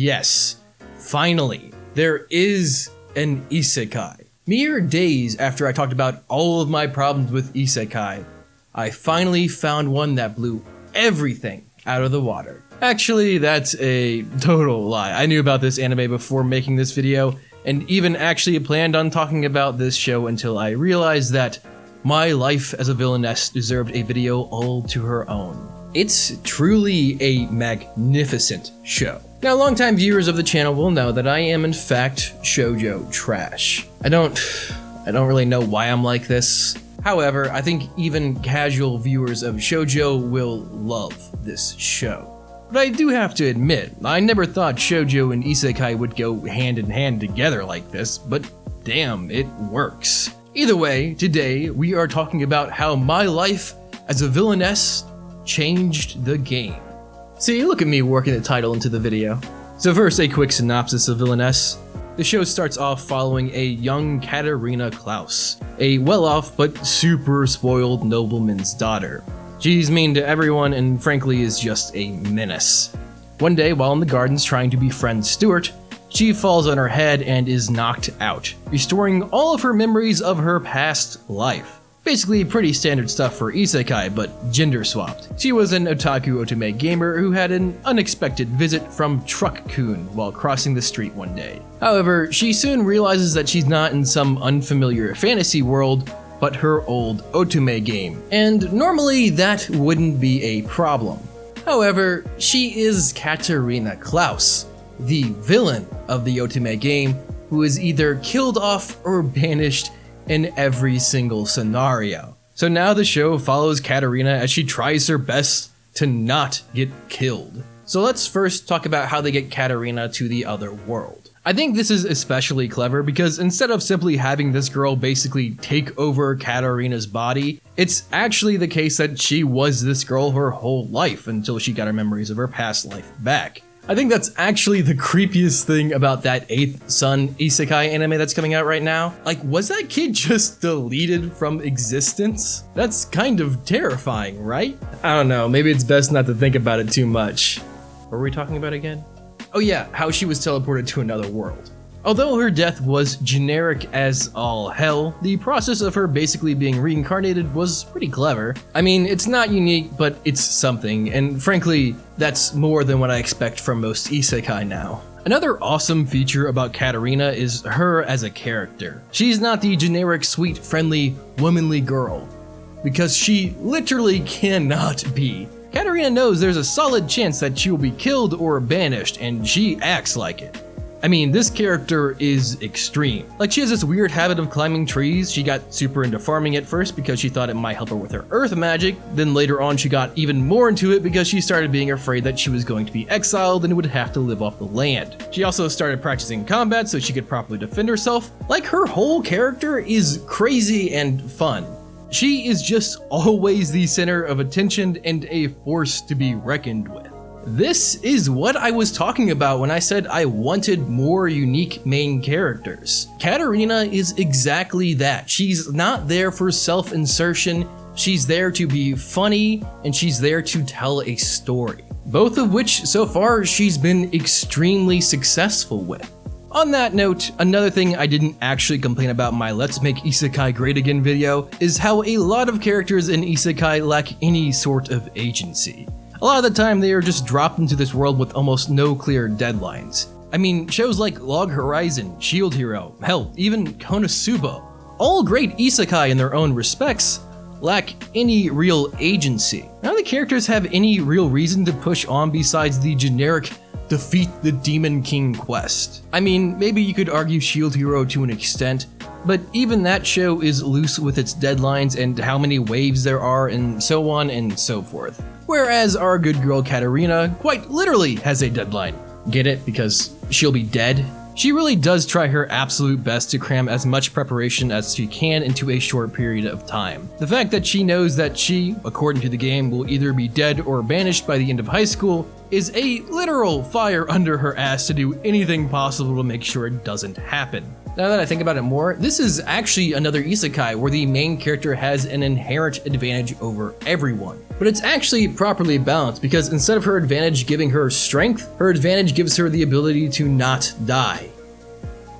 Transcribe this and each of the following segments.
Yes, finally, there is an isekai. Mere days after I talked about all of my problems with isekai, I finally found one that blew everything out of the water. Actually, that's a total lie. I knew about this anime before making this video, and even actually planned on talking about this show until I realized that my life as a villainess deserved a video all to her own. It's truly a magnificent show. Now, longtime viewers of the channel will know that I am in fact shoujo trash. I don't really know why I'm like this. However, I think even casual viewers of shoujo will love this show. But I do have to admit, I never thought shoujo and isekai would go hand in hand together like this, but damn, it works. Either way, today we are talking about how my life as a villainess changed the game. See, look at me working the title into the video. So first, a quick synopsis of Villainess. The show starts off following a young Katarina Klaus, a well-off but super spoiled nobleman's daughter. She's mean to everyone and frankly is just a menace. One day, while in the gardens trying to befriend Stuart, she falls on her head and is knocked out, restoring all of her memories of her past life. Basically pretty standard stuff for isekai, but gender swapped. She was an otaku otome gamer who had an unexpected visit from Truck-kun while crossing the street one day. However, she soon realizes that she's not in some unfamiliar fantasy world, but her old otome game, and normally that wouldn't be a problem. However, she is Katarina Klaus, the villain of the otome game, who is either killed off or banished in every single scenario. So now the show follows Katarina as she tries her best to not get killed. So let's first talk about how they get Katarina to the other world. I think this is especially clever because instead of simply having this girl basically take over Katarina's body, it's actually the case that she was this girl her whole life until she got her memories of her past life back. I think that's actually the creepiest thing about that 8th Son isekai anime that's coming out right now. Like, was that kid just deleted from existence? That's kind of terrifying, right? I don't know, maybe it's best not to think about it too much. What were we talking about again? Oh yeah, how she was teleported to another world. Although her death was generic as all hell, the process of her basically being reincarnated was pretty clever. I mean, it's not unique, but it's something, and frankly, that's more than what I expect from most isekai now. Another awesome feature about Katarina is her as a character. She's not the generic sweet, friendly, womanly girl, because she literally cannot be. Katarina knows there's a solid chance that she will be killed or banished, and she acts like it. I mean, this character is extreme. Like, she has this weird habit of climbing trees. She got super into farming at first because she thought it might help her with her earth magic. Then later on, she got even more into it because she started being afraid that she was going to be exiled and would have to live off the land. She also started practicing combat so she could properly defend herself. Like, her whole character is crazy and fun. She is just always the center of attention and a force to be reckoned with. This is what I was talking about when I said I wanted more unique main characters. Katarina is exactly that. She's not there for self-insertion, she's there to be funny, and she's there to tell a story. Both of which, so far, she's been extremely successful with. On that note, another thing I didn't actually complain about in my Let's Make Isekai Great Again video is how a lot of characters in Isekai lack any sort of agency. A lot of the time, they are just dropped into this world with almost no clear deadlines. I mean, shows like Log Horizon, Shield Hero, hell, even Konosuba, all great isekai in their own respects, lack any real agency. None of the characters have any real reason to push on besides the generic defeat the Demon King quest. I mean, maybe you could argue Shield Hero to an extent, but even that show is loose with its deadlines and how many waves there are and so on and so forth. Whereas our good girl Katarina quite literally has a deadline. Get it? Because she'll be dead? She really does try her absolute best to cram as much preparation as she can into a short period of time. The fact that she knows that she, according to the game, will either be dead or banished by the end of high school is a literal fire under her ass to do anything possible to make sure it doesn't happen. Now that I think about it more, this is actually another isekai where the main character has an inherent advantage over everyone. But it's actually properly balanced because instead of her advantage giving her strength, her advantage gives her the ability to not die.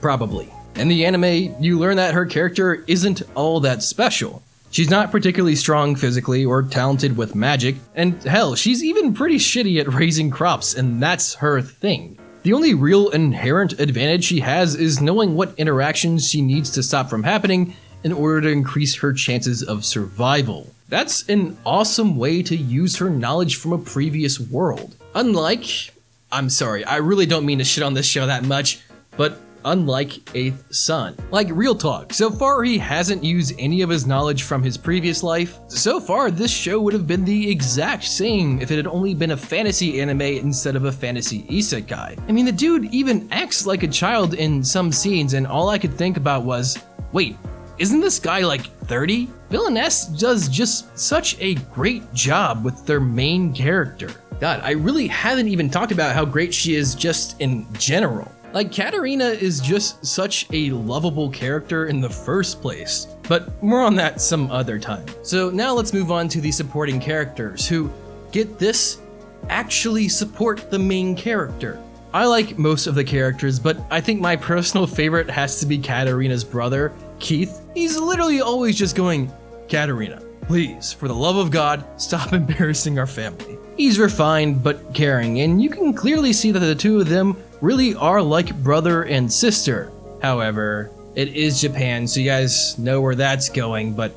Probably. In the anime, you learn that her character isn't all that special. She's not particularly strong physically or talented with magic, and hell, she's even pretty shitty at raising crops, and that's her thing. The only real inherent advantage she has is knowing what interactions she needs to stop from happening in order to increase her chances of survival. That's an awesome way to use her knowledge from a previous world. I'm sorry, I really don't mean to shit on this show that much, but unlike Eighth Son. Like, real talk, so far he hasn't used any of his knowledge from his previous life. So far, this show would have been the exact same if it had only been a fantasy anime instead of a fantasy isekai. I mean, the dude even acts like a child in some scenes, and all I could think about was, wait, isn't this guy like 30? Villainess does just such a great job with their main character. God, I really haven't even talked about how great she is just in general. Like, Katarina is just such a lovable character in the first place, but more on that some other time. So now let's move on to the supporting characters who, get this, actually support the main character. I like most of the characters, but I think my personal favorite has to be Katarina's brother, Keith. He's literally always just going, "Katarina, please, for the love of God, stop embarrassing our family." He's refined but caring, and you can clearly see that the two of them really are like brother and sister. However, it is Japan, so you guys know where that's going, but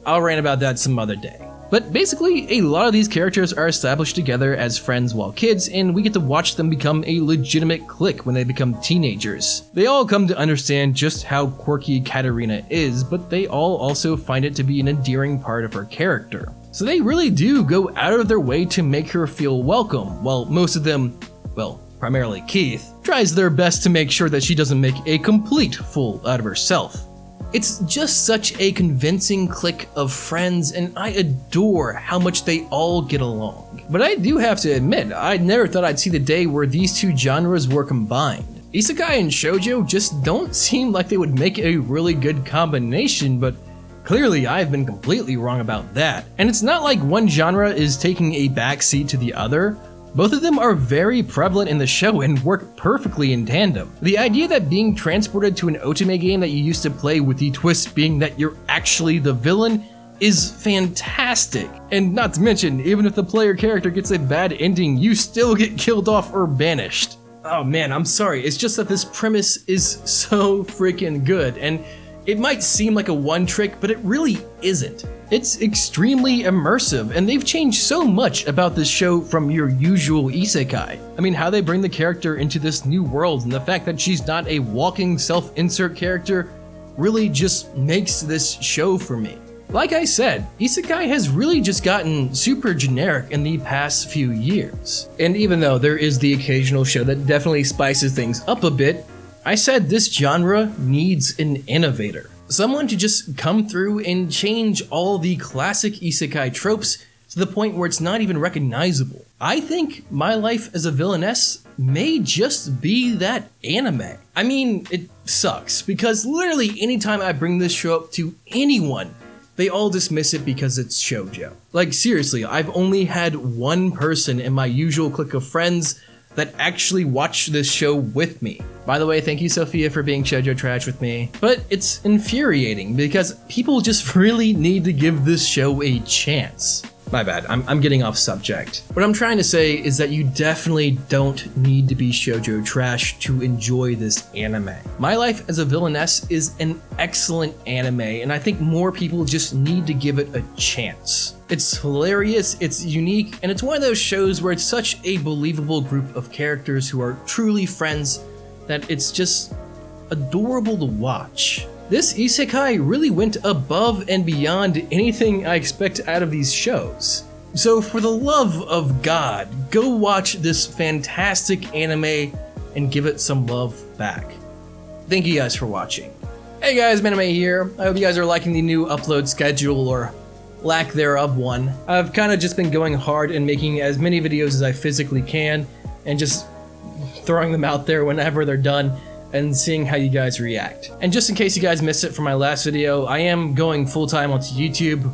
I'll rant about that some other day. But basically, a lot of these characters are established together as friends while kids, and we get to watch them become a legitimate clique when they become teenagers. They all come to understand just how quirky Katarina is, but they all also find it to be an endearing part of her character. So they really do go out of their way to make her feel welcome, while most of them, well, primarily Keith, tries their best to make sure that she doesn't make a complete fool out of herself. It's just such a convincing clique of friends, and I adore how much they all get along. But I do have to admit, I never thought I'd see the day where these two genres were combined. Isekai and shoujo just don't seem like they would make a really good combination, but clearly I've been completely wrong about that. And it's not like one genre is taking a backseat to the other. Both of them are very prevalent in the show and work perfectly in tandem. The idea that being transported to an otome game that you used to play with the twist being that you're actually the villain is fantastic. And not to mention, even if the player character gets a bad ending, you still get killed off or banished. Oh man, I'm sorry, it's just that this premise is so freaking good, and it might seem like a one trick, but it really isn't. It's extremely immersive, and they've changed so much about this show from your usual isekai. I mean, how they bring the character into this new world, and the fact that she's not a walking self-insert character really just makes this show for me. Like I said, isekai has really just gotten super generic in the past few years. And even though there is the occasional show that definitely spices things up a bit, I said this genre needs an innovator. Someone to just come through and change all the classic isekai tropes to the point where it's not even recognizable. I think My Life as a Villainess may just be that anime. I mean, it sucks, because literally anytime I bring this show up to anyone, they all dismiss it because it's shoujo. Like seriously, I've only had one person in my usual clique of friends that actually watched this show with me. By the way, thank you Sophia for being shoujo trash with me. But it's infuriating because people just really need to give this show a chance. My bad, I'm getting off subject. What I'm trying to say is that you definitely don't need to be shoujo trash to enjoy this anime. My Life as a Villainess is an excellent anime, and I think more people just need to give it a chance. It's hilarious, it's unique, and it's one of those shows where it's such a believable group of characters who are truly friends that it's just adorable to watch. This isekai really went above and beyond anything I expect out of these shows. So for the love of God, go watch this fantastic anime and give it some love back. Thank you guys for watching. Hey guys, Manime here. I hope you guys are liking the new upload schedule, or lack thereof one. I've kind of just been going hard and making as many videos as I physically can and just throwing them out there whenever they're done. and seeing how you guys react. And just in case you guys missed it from my last video, I am going full-time onto YouTube,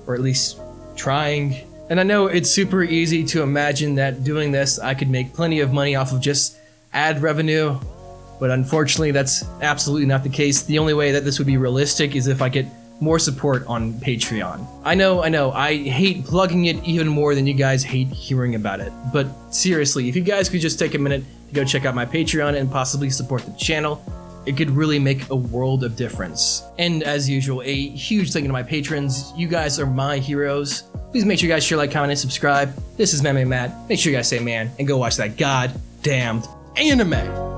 or at least trying. And I know it's super easy to imagine that doing this I could make plenty of money off of just ad revenue, but unfortunately that's absolutely not the case. The only way that this would be realistic is if I get more support on Patreon. I know, I hate plugging it even more than you guys hate hearing about it, but seriously, if you guys could just take a minute to go check out my Patreon and possibly support the channel, it could really make a world of difference. And as usual, a huge thank you to my patrons. You guys are my heroes. Please make sure you guys share, like, comment, and subscribe. This is Manime Matt. Make sure you guys say man and go watch that goddamned anime.